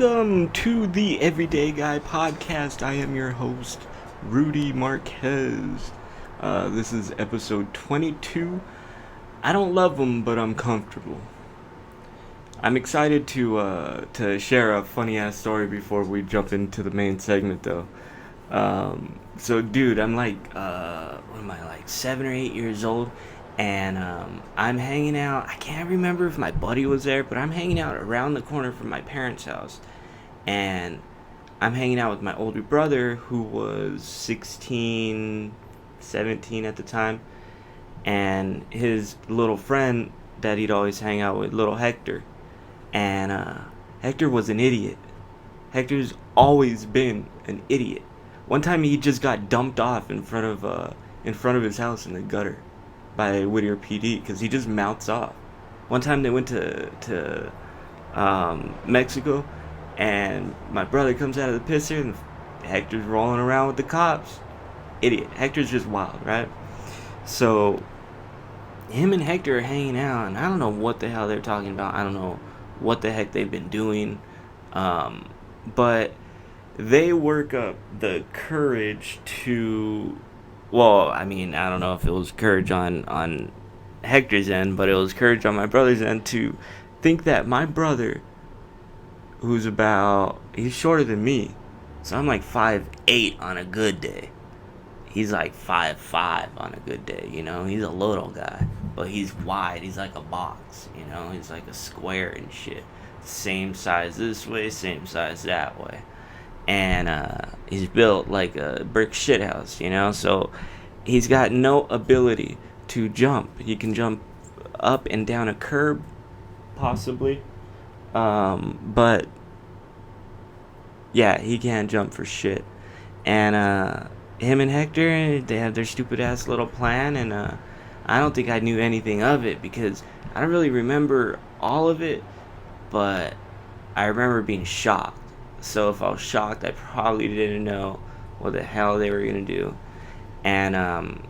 Welcome to the Everyday Guy podcast. I am your host, Rudy Marquez. This is episode 22. I don't love them, but I'm comfortable. I'm excited to share a funny ass story before we jump into the main segment, though. Dude, I'm like, what am I, like 7 or 8 years old, and I'm hanging out. I can't remember if my buddy was there, but I'm hanging out around the corner from my parents' house, and I'm hanging out with my older brother, who was 16, 17 at the time, and his little friend that he'd always hang out with, Little Hector. And Hector was an idiot. Hector's always been an idiot. One time he just got dumped off in front of his house in the gutter by Whittier PD because he just mouths off. One time they went to Mexico, and my brother comes out of the pisser and Hector's rolling around with the cops. Idiot. Hector's just wild, right? So him and Hector are hanging out, and I don't know what the hell they're talking about. I don't know what the heck they've been doing, but they work up the courage to, well, I mean, I don't know if it was courage on Hector's end, but it was courage on my brother's end to think that my brother, he's shorter than me, so I'm like 5'8" on a good day. He's like 5'5" on a good day, he's a little guy, but he's wide, he's like a box, he's like a square and shit. Same size this way, same size that way. And he's built like a brick shithouse, so he's got no ability to jump. He can jump up and down a curb, possibly, but yeah, he can't jump for shit. And him and Hector, they have their stupid ass little plan, and I don't think I knew anything of it because I don't really remember all of it, but I remember being shocked. So if I was shocked, I probably didn't know what the hell they were gonna do. And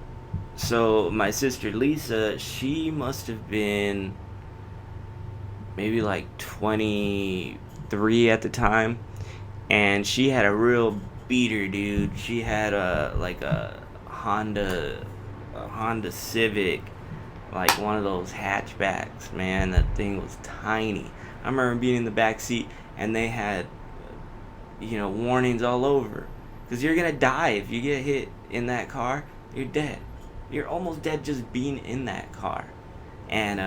so my sister Lisa, she must have been maybe like 23 at the time, and she had a real beater, dude. She had a Honda Civic, like one of those hatchbacks, man. That thing was tiny. I remember being in the back seat, and they had warnings all over, because you're gonna die if you get hit in that car. You're dead. You're almost dead just being in that car. And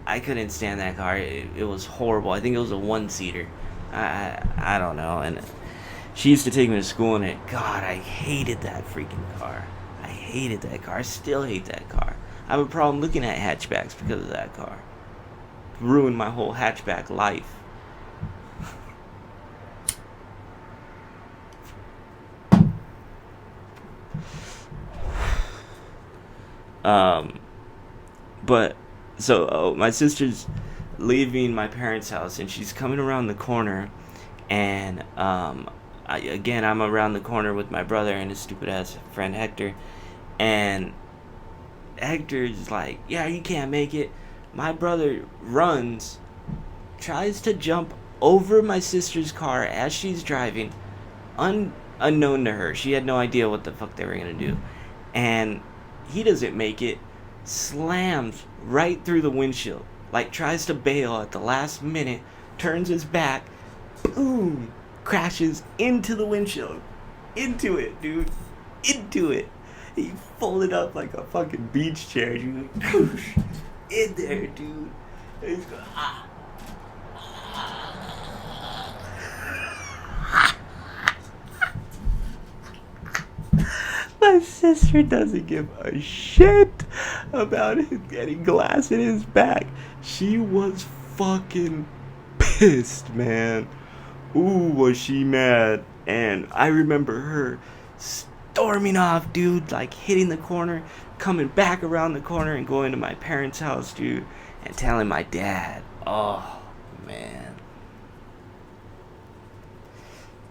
I couldn't stand that car. It was horrible. I think it was a one-seater. I don't know. And she used to take me to school in it. God, I hated that freaking car. I hated that car. I still hate that car. I have a problem looking at hatchbacks because of that car. It ruined my whole hatchback life. But so my sister's leaving my parents' house, and she's coming around the corner, and I'm around the corner with my brother and his stupid ass friend Hector, and Hector's like, yeah, you can't make it. My brother runs, tries to jump over my sister's car as she's driving, unknown to her. She had no idea what the fuck they were gonna do, and he doesn't make it, slams right through the windshield, like tries to bail at the last minute, turns his back, boom, crashes into the windshield. Into it, dude. Into it. He folded up like a fucking beach chair, dude. In there, dude. He's going, ah. My sister doesn't give a shit about him getting glass in his back. She was fucking pissed, man. Ooh, was she mad. And I remember her storming off, dude, like hitting the corner, coming back around the corner and going to my parents' house, dude, and telling my dad. Oh, man.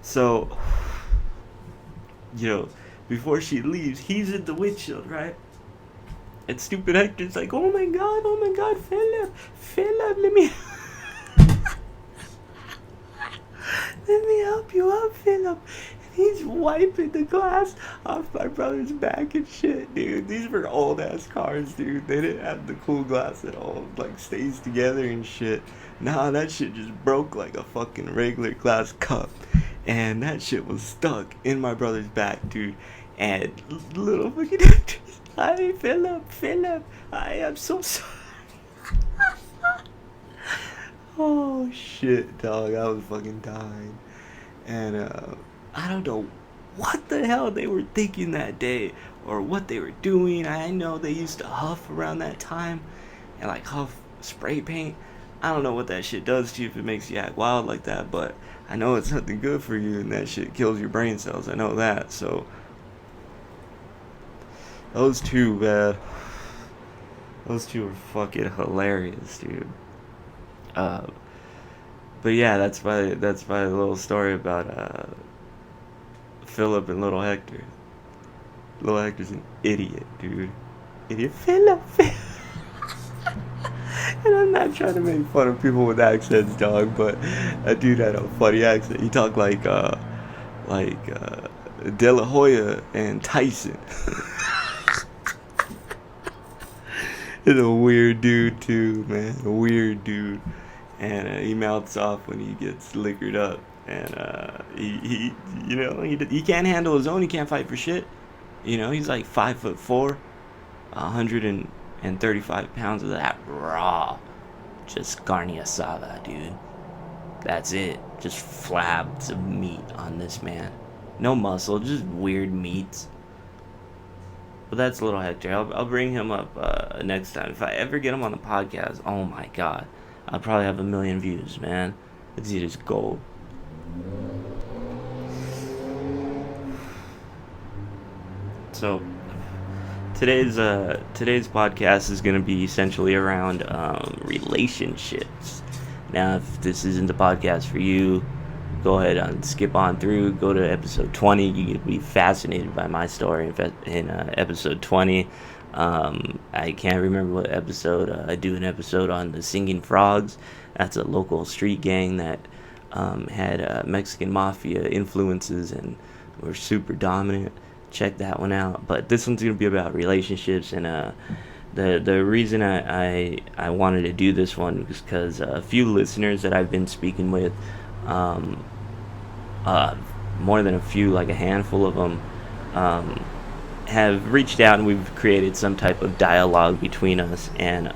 So, before she leaves, he's in the windshield, right? And stupid Hector's like, oh my god, Philip, let me... let me help you up, Philip. And he's wiping the glass off my brother's back and shit, dude. These were old ass cars, dude. They didn't have the cool glass at all. Like, stays together and shit. Nah, that shit just broke like a fucking regular glass cup. And that shit was stuck in my brother's back, dude. And little fucking hi, Philip, I am so sorry. Oh shit, dog, I was fucking dying. And I don't know what the hell they were thinking that day or what they were doing. I know they used to huff around that time and like huff spray paint. I don't know what that shit does to you if it makes you act wild like that, but I know it's nothing good for you and that shit kills your brain cells. I know that. So those two, man, those two are fucking hilarious, dude. Uh, but yeah, that's my little story about Philip and Little Hector. Little Hector's an idiot, dude. Idiot Philip. And I'm not trying to make fun of people with accents, dog, but that dude had a funny accent. He talked like De La Hoya and Tyson. He's a weird dude too, man. A weird dude, and he mouths off when he gets liquored up, and he you know he can't handle his own. He can't fight for shit. You know, he's like 5'4", 135 pounds of that raw, just carne asada, dude. That's it. Just flabs of meat on this man. No muscle, just weird meats. But that's Little Hector. I'll bring him up next time. If I ever get him on the podcast, oh my god. I'll probably have 1 million views, man. This dude is gold. So, today's podcast is going to be essentially around relationships. Now, if this isn't the podcast for you, go ahead and skip on through. Go to episode 20. You can be fascinated by my story in episode 20. I can't remember what episode. I do an episode on the Singing Frogs. That's a local street gang that had Mexican mafia influences and were super dominant. Check that one out. But this one's going to be about relationships, and the reason I wanted to do this one was because a few listeners that I've been speaking with, more than a few, like a handful of them, have reached out, and we've created some type of dialogue between us. And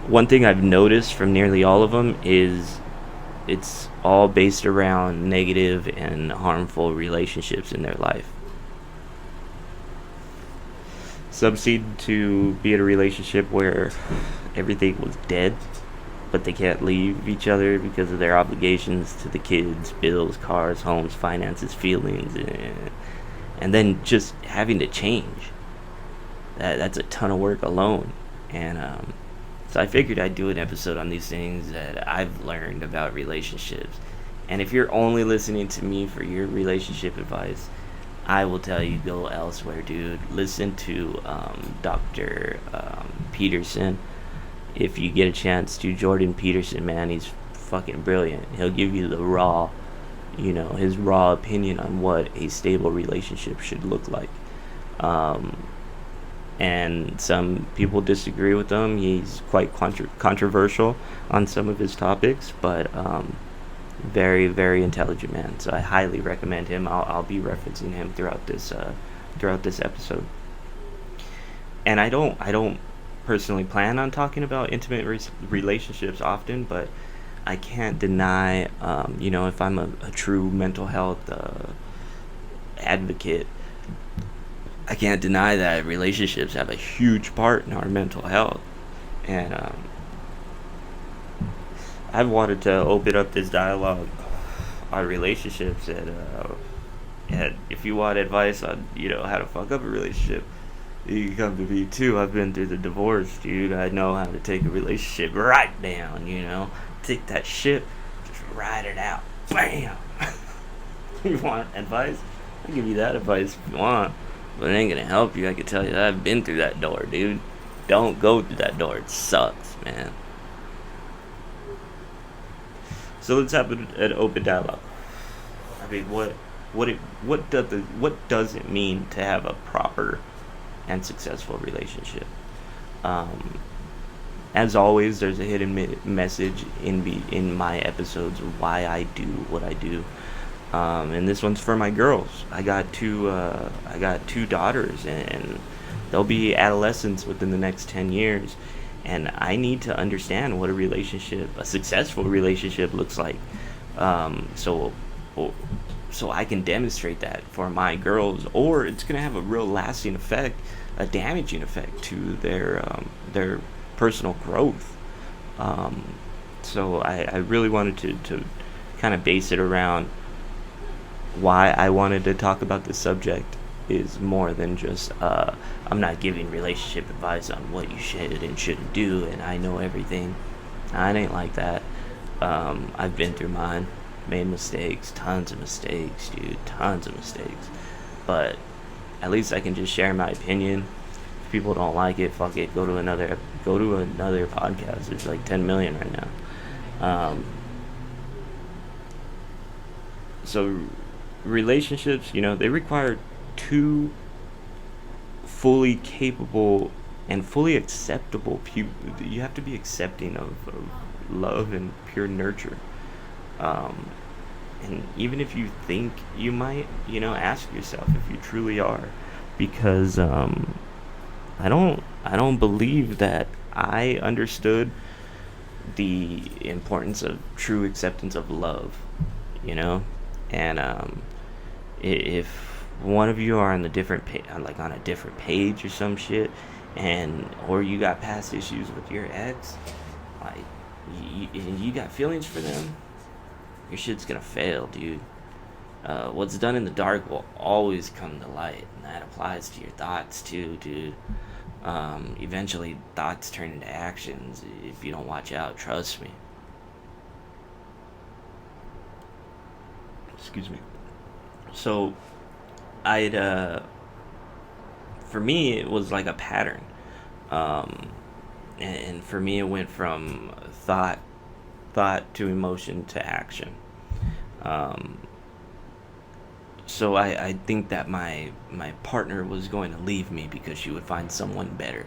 one thing I've noticed from nearly all of them is it's all based around negative and harmful relationships in their life. Some seem to be in a relationship where everything was dead, but they can't leave each other because of their obligations to the kids, bills, cars, homes, finances, feelings, and then just having to change. That's a ton of work alone. And so I figured I'd do an episode on these things that I've learned about relationships. And if you're only listening to me for your relationship advice, I will tell you, go elsewhere, dude. Listen to Dr. Peterson. If you get a chance to, Jordan Peterson, man, he's fucking brilliant. He'll give you the raw, his raw opinion on what a stable relationship should look like. And some people disagree with him. He's quite controversial on some of his topics, but very, very intelligent man. So I highly recommend him. I'll be referencing him throughout this episode. And I don't personally plan on talking about intimate relationships often, but I can't deny, if I'm a true mental health advocate, I can't deny that relationships have a huge part in our mental health. And I've wanted to open up this dialogue on relationships, and if you want advice on, how to fuck up a relationship, you can come to me too. I've been through the divorce, dude. I know how to take a relationship right down, Take that ship, just ride it out. Bam! You want advice? I'll give you that advice if you want. But it ain't gonna help you. I can tell you that I've been through that door, dude. Don't go through that door. It sucks, man. So let's have an open dialogue. I mean, what does it mean to have a proper and successful relationship? Um, as always, there's a hidden message in my episodes of why I do what I do. And this one's for my girls. I got two daughters, and they'll be adolescents within the next 10 years. And I need to understand what a successful relationship looks like. Um, so, so I can demonstrate that for my girls, or it's gonna have a real lasting effect, a damaging effect to their personal growth. Um, so I really wanted to kind of base it around why I wanted to talk about this subject is more than just I'm not giving relationship advice on what you should and shouldn't do, and I know everything. I ain't like that. I've been through mine, made mistakes, tons of mistakes, dude, tons of mistakes. But at least I can just share my opinion. If people don't like it, fuck it, go to another podcast. There's like 10 million right now. Um, so relationships, they require two fully capable and fully acceptable people. You have to be accepting of love and pure nurture. Um, and even if you think you might, ask yourself if you truly are, because I don't believe that I understood the importance of true acceptance of love, you know, and if one of you are on the different like on a different page or some shit, and or you got past issues with your ex, like you got feelings for them, your shit's gonna fail, dude. What's done in the dark will always come to light, and that applies to your thoughts too, dude. Eventually, thoughts turn into actions if you don't watch out. Trust me. Excuse me. So, I'd for me it was like a pattern, um, and for me it went from thought to emotion to action. Um, so I think that my partner was going to leave me because she would find someone better,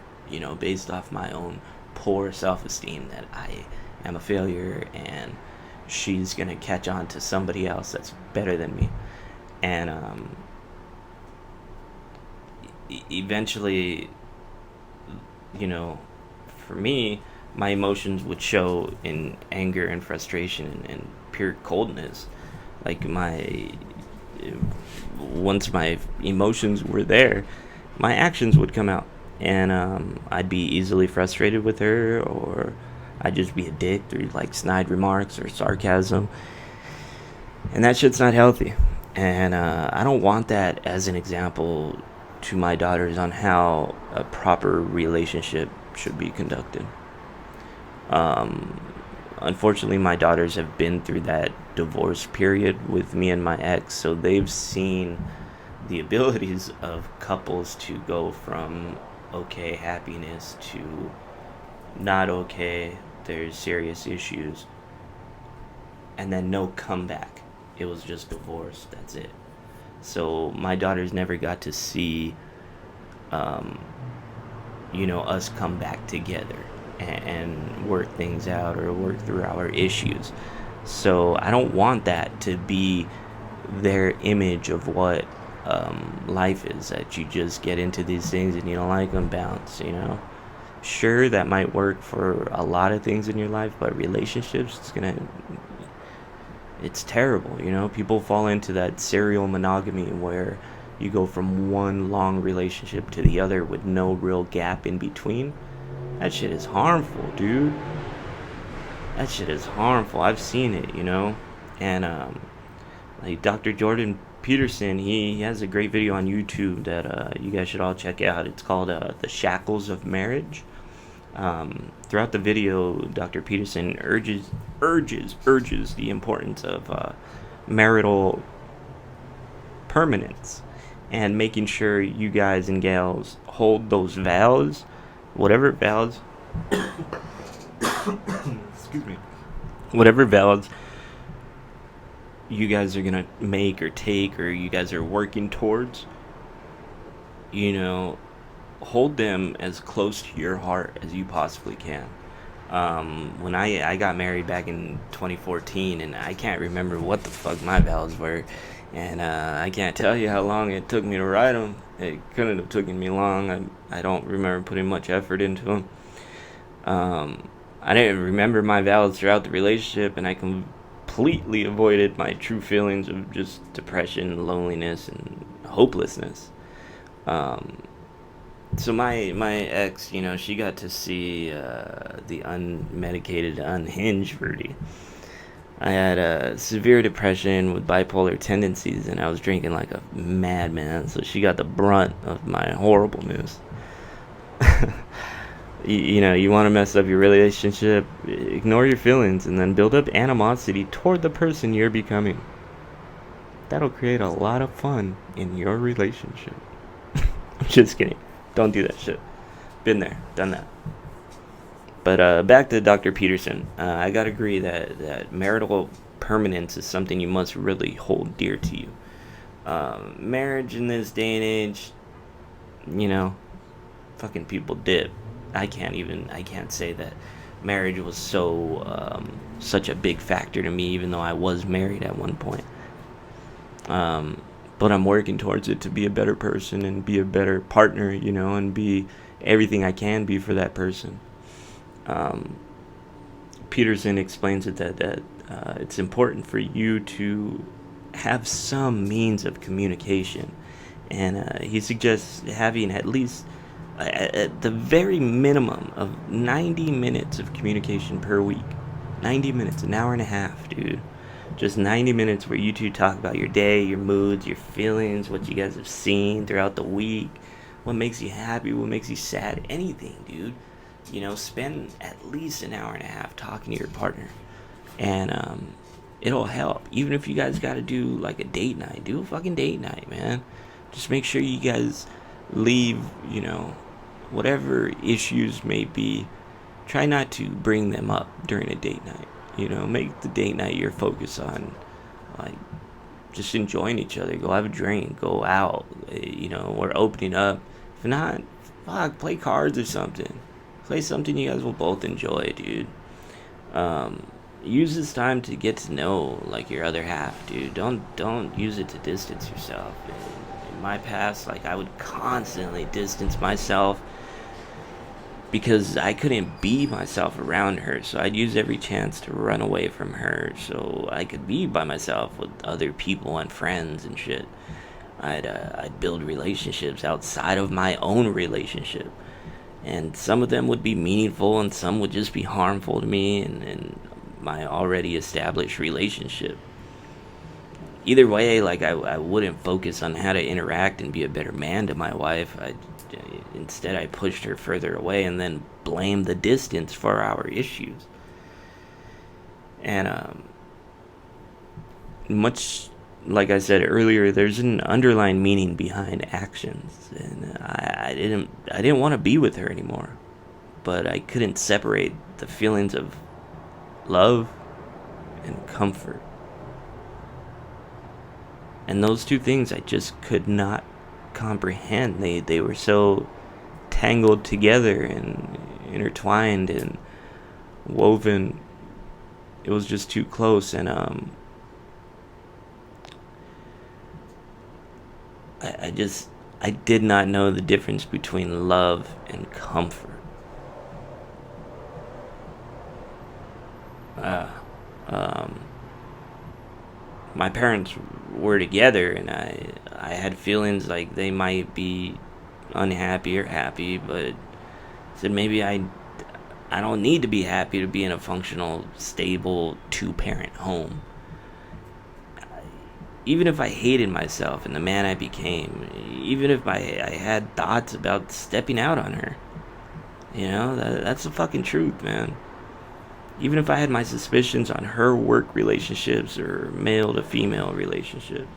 based off my own poor self-esteem, that I am a failure and she's going to catch on to somebody else that's better than me. And eventually, you know, for me, my emotions would show in anger and frustration and pure coldness. Like once my emotions were there, my actions would come out, and I'd be easily frustrated with her, or I'd just be a dick through like snide remarks or sarcasm, and that shit's not healthy. And I don't want that as an example to my daughters on how a proper relationship should be conducted. Um, Unfortunately, my daughters have been through that divorce period with me and my ex, so they've seen the abilities of couples to go from okay happiness to not okay, there's serious issues, and then no comeback. It was just divorce, that's it. So my daughters never got to see, um, us come back together and work things out or work through our issues. So I don't want that to be their image of what life is, that you just get into these things and you don't like them, bounce. Sure, that might work for a lot of things in your life, but relationships, it's terrible. People fall into that serial monogamy where you go from one long relationship to the other with no real gap in between. That shit is harmful, dude. That shit is harmful. I've seen it. And like Dr. Jordan Peterson, he has a great video on YouTube that you guys should all check out. It's called "The Shackles of Marriage." Throughout the video, Dr. Peterson urges the importance of marital permanence, and making sure you guys and gals hold those vows, whatever vows excuse me, whatever vows you guys are gonna make or take, or you guys are working towards, you know, hold them as close to your heart as you possibly can. When I got married back in 2014, and I can't remember what the fuck my vows were, and I can't tell you how long it took me to write them. It couldn't have taken me long. I don't remember putting much effort into them. I didn't remember my vows throughout the relationship, and I completely avoided my true feelings of just depression, loneliness, and hopelessness. Um, so my ex, she got to see the unmedicated, unhinged Rudy. I had a severe depression with bipolar tendencies, and I was drinking like a madman. So she got the brunt of my horrible news. You want to mess up your relationship, ignore your feelings, and then build up animosity toward the person you're becoming. That'll create a lot of fun in your relationship. I'm just kidding. Don't do that shit. Been there, done that. But back to Dr. Peterson. I gotta agree that marital permanence is something you must really hold dear to you. Marriage in this day and age, fucking people dip. I can't say that marriage was such a big factor to me, even though I was married at one point. But I'm working towards it to be a better person and be a better partner, and be everything I can be for that person. Peterson explains it that it's important for you to have some means of communication, and he suggests having at least at the very minimum of 90 minutes of communication per week. 90 minutes, an hour and a half, dude. Just 90 minutes where you two talk about your day, your moods, your feelings, what you guys have seen throughout the week, what makes you happy, what makes you sad, anything, dude. Spend at least an hour and a half talking to your partner. And it'll help. Even if you guys got to do like a date night, do a fucking date night, man. Just make sure you guys leave, whatever issues may be, try not to bring them up during a date night. Make the date night your focus on, like, just enjoying each other. Go have a drink, go out, we're opening up. If not, fuck, play cards or something. Play something you guys will both enjoy, dude. Use this time to get to know, like, your other half, dude. Don't use it to distance yourself. In my past, like, I would constantly distance myself because I couldn't be myself around her. So I'd use every chance to run away from her so I could be by myself with other people and friends and shit. I'd build relationships outside of my own relationship. And some of them would be meaningful and some would just be harmful to me and my already established relationship. Either way, like, I wouldn't focus on how to interact and be a better man to my wife. Instead, I pushed her further away and then blamed the distance for our issues. And much like I said earlier, there's an underlying meaning behind actions, and I didn't want to be with her anymore, but I couldn't separate the feelings of love and comfort. And those two things I just could not comprehend. They were so tangled together and intertwined and woven. It was just too close, and I did not know the difference between love and comfort. My parents were together, and I had feelings like they might be unhappy or happy, but said maybe I don't need to be happy to be in a functional, stable, two-parent home. Even if I hated myself and the man I became, even if I had thoughts about stepping out on her, that's the fucking truth, man. Even if I had my suspicions on her work relationships or male to female relationships,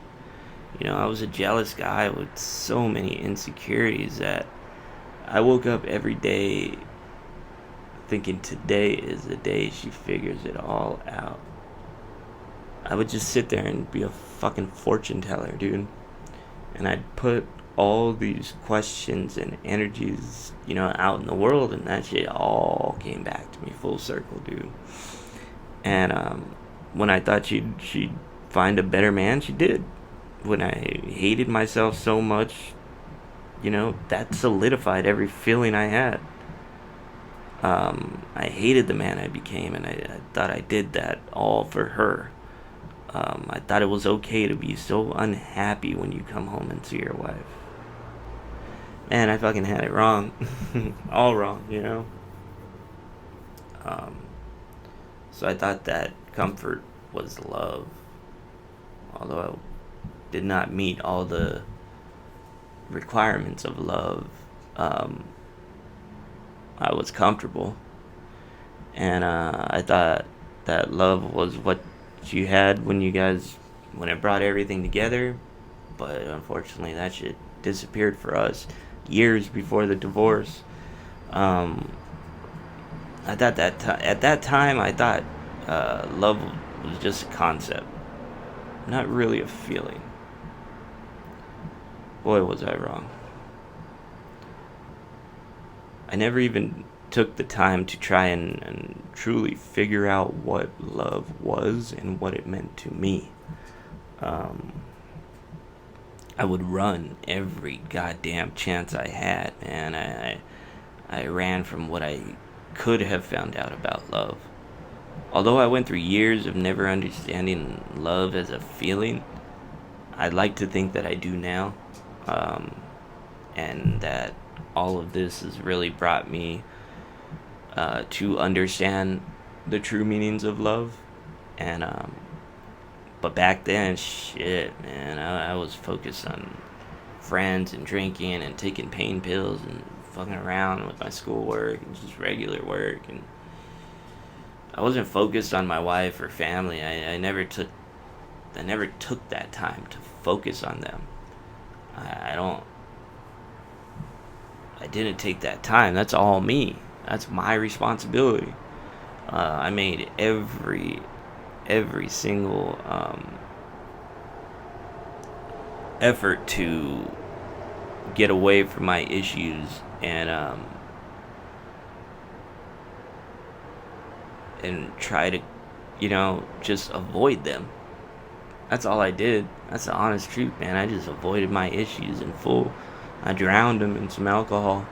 I was a jealous guy with so many insecurities that I woke up every day thinking today is the day she figures it all out. I would just sit there and be a fucking fortune teller, dude. And I'd put all these questions and energies, out in the world, and that shit all came back to me full circle, dude. And when I thought she'd find a better man, she did. When I hated myself so much, that solidified every feeling I had. I hated the man I became, and I thought I did that all for her. I thought it was okay to be so unhappy when you come home and see your wife. Man, I fucking had it wrong. All wrong. Um, so I thought that comfort was love. Although I did not meet all the requirements of love, um, I was comfortable. And I thought that love was what you had when it brought everything together. But unfortunately, that shit disappeared for us years before the divorce. Um, I thought at that time, I thought love was just a concept, not really a feeling. Boy, was I wrong. I never even took the time to try and truly figure out what love was and what it meant to me. Um, I would run every goddamn chance I had, man. I ran from what I could have found out about love. Although I went through years of never understanding love as a feeling, I'd like to think that I do now, um, and that all of this has really brought me to understand the true meanings of love. And but back then, shit, man, I was focused on friends and drinking and taking pain pills and fucking around with my schoolwork and just regular work, and I wasn't focused on my wife or family. I never took that time to focus on them. I don't I didn't take that time. That's all me. That's my responsibility. I made every single effort to get away from my issues and try to, just avoid them. That's all I did. That's the honest truth, man. I just avoided my issues in full. I drowned them in some alcohol.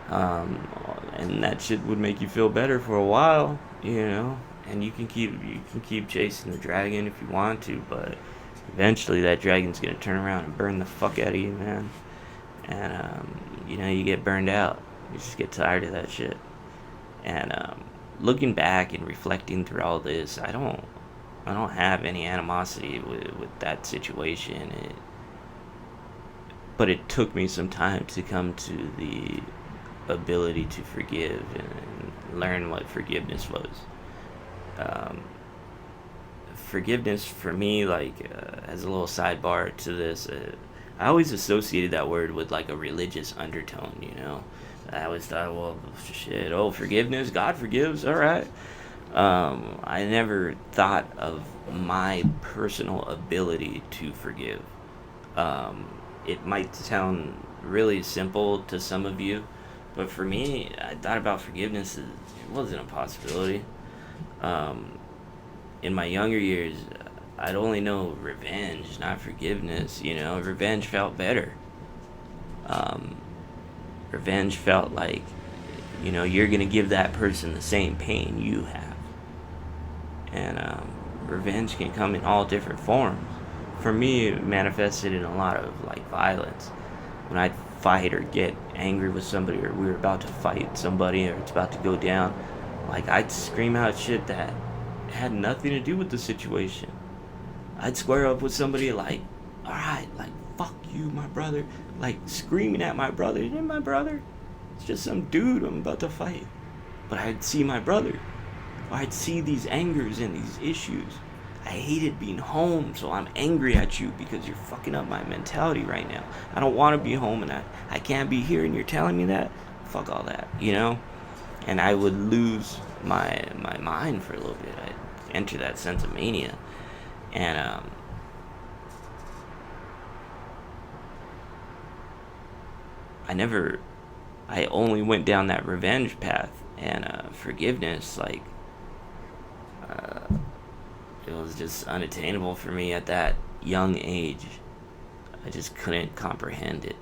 Um, and that shit would make you feel better for a while, And you can keep chasing the dragon if you want to, but eventually that dragon's gonna turn around and burn the fuck out of you, man. And you get burned out. You just get tired of that shit. And looking back and reflecting through all this, I don't have any animosity with that situation. But it took me some time to come to the ability to forgive and learn what forgiveness was. Um, Forgiveness for me, like, as a little sidebar to this, I always associated that word with like a religious undertone. I always thought, well, shit, forgiveness, God forgives, all right. I never thought of my personal ability to forgive. It might sound really simple to some of you, but for me, I thought about forgiveness as it wasn't a possibility. Um, in my younger years, I'd only know revenge, not forgiveness. Revenge felt better. Um, Revenge felt like, you're gonna give that person the same pain you have. And revenge can come in all different forms. For me, it manifested in a lot of like violence. When I'd fight or get angry with somebody, or we were about to fight somebody, or it's about to go down, like I'd scream out shit that had nothing to do with the situation. I'd square up with somebody like, all right, like, fuck you, my brother. Like, screaming at my brother. It ain't my brother. It's just some dude I'm about to fight. But I'd see my brother. Or I'd see these angers and these issues. I hated being home, so I'm angry at you because you're fucking up my mentality right now. I don't want to be home, and I can't be here, and you're telling me that? Fuck all that, And I would lose my mind for a little bit. I'd enter that sense of mania. And I only went down that revenge path, and forgiveness, like, it was just unattainable for me at that young age. I just couldn't comprehend it.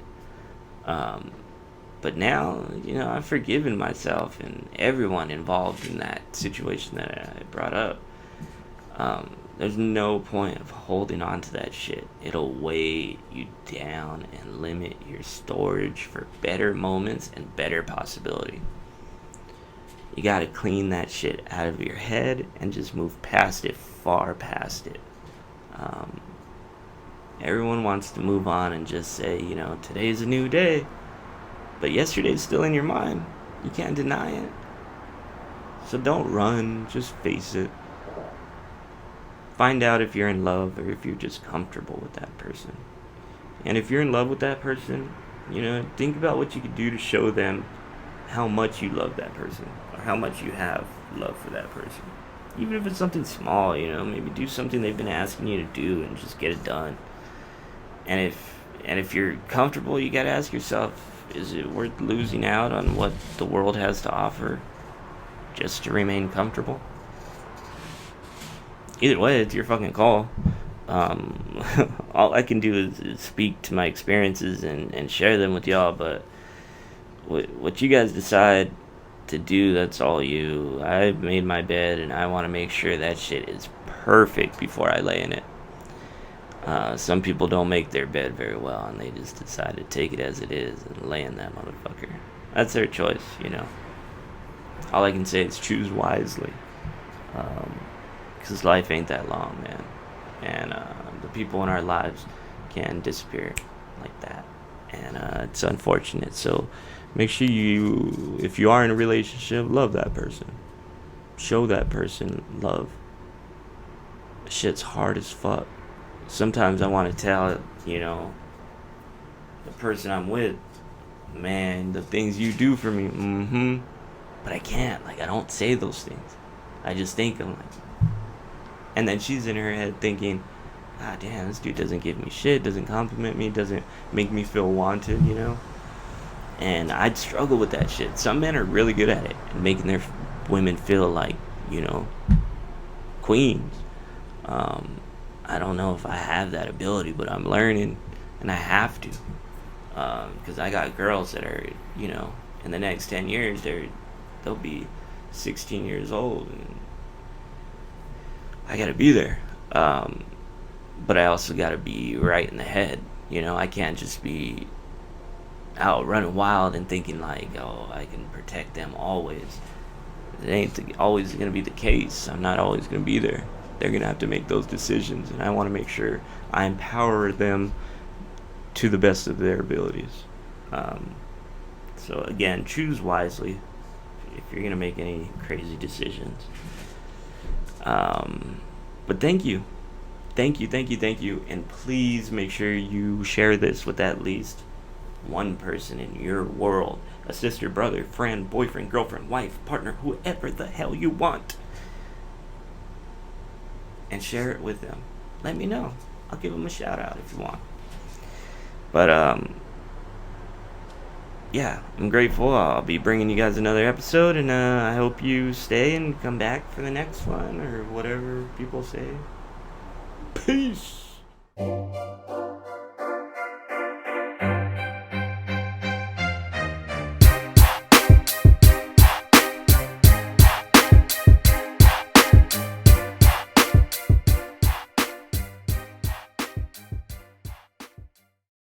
But now, I've forgiven myself and everyone involved in that situation that I brought up. There's no point of holding on to that shit. It'll weigh you down and limit your storage for better moments and better possibility. You gotta clean that shit out of your head and just move past it, far past it. Everyone wants to move on and just say, today's a new day. But yesterday's still in your mind. You can't deny it. So don't run, just face it. Find out if you're in love or if you're just comfortable with that person. And if you're in love with that person, think about what you could do to show them how much you love that person or how much you have love for that person. Even if it's something small, maybe do something they've been asking you to do and just get it done. And if you're comfortable, you gotta ask yourself, is it worth losing out on what the world has to offer just to remain comfortable? Either way, it's your fucking call. All I can do is speak to my experiences and share them with y'all, but what you guys decide to do, that's all you. I've made my bed and I want to make sure that shit is perfect before I lay in it. Some people don't make their bed very well and they just decide to take it as it is and lay in that motherfucker. That's their choice, All I can say is choose wisely. Because life ain't that long, man. And the people in our lives can disappear like that. And it's unfortunate. So make sure if you are in a relationship, love that person. Show that person love. Shit's hard as fuck. Sometimes I want to tell, the person I'm with, man, the things you do for me, but I can't. Like, I don't say those things. I just think them, like, and then she's in her head thinking, ah, damn, this dude doesn't give me shit, doesn't compliment me, doesn't make me feel wanted, And I'd struggle with that shit. Some men are really good at it, and making their women feel like, queens. I don't know if I have that ability, but I'm learning, and I have to. Because I got girls that are, in the next 10 years, they'll be 16 years old, and I gotta be there. But I also gotta be right in the head. I can't just be out running wild and thinking like, oh, I can protect them always. It ain't always gonna be the case. I'm not always gonna be there. They're gonna have to make those decisions, and I want to make sure I empower them to the best of their abilities. So again, choose wisely if you're gonna make any crazy decisions. But thank you, and please make sure you share this with at least one person in your world, a sister, brother, friend, boyfriend, girlfriend, wife, partner, whoever the hell you want, and share it with them. Let me know. I'll give them a shout out if you want. But yeah, I'm grateful. I'll be bringing you guys another episode, and I hope you stay and come back for the next one, or whatever people say. Peace.